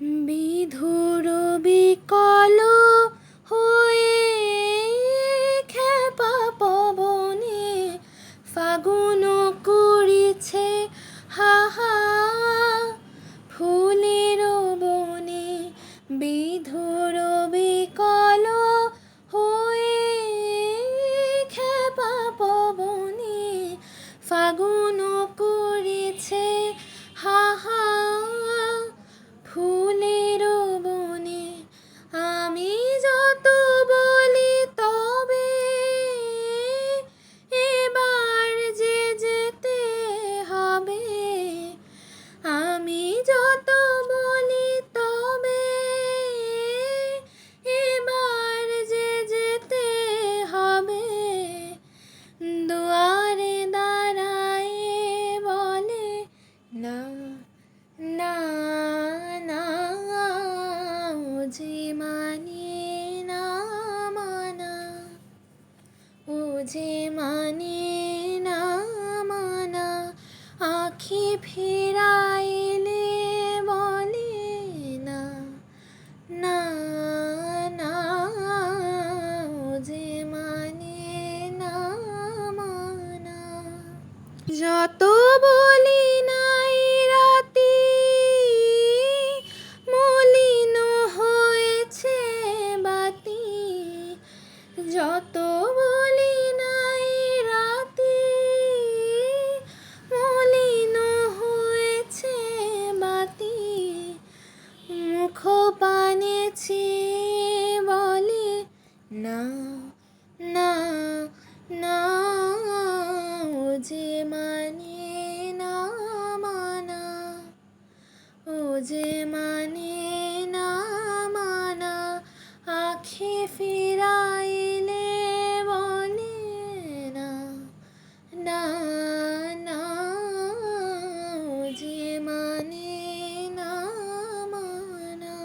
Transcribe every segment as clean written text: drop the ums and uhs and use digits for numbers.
বিধুর বিকল হয়ে খেপা পবনে ফাগুন করিছে হাহা ফুলের বনে। বিধুর বিকল হয়ে খেপা পবনে ফাগুন করিছে হাহা ফুলের বনে। আমি যত বলি তবে এবার যে যেতে হবে। আমি যত বলি তবে এবার যে যেতে হবে। দুয়ারে দাঁড়ায় বলে না না না, ও যে মানে না মানা, ও যে মানে না মানা। আঁখি ফিরাইলে বলে না না না, ও যে মানে না মানা। যত বলি নাই রাতি মলিন হয়েছে বাতি। যত বলি নাই রাতি মলিন হয়েছে বাতি। মুখ পানে চেয়ে বলে না না না, ও যে মানে না মানা, ও যে মানে না মানা। আঁখি ফিরাইলে বলে না না না, ও যে মানে না মানা,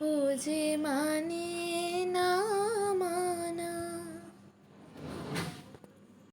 ও যে মানে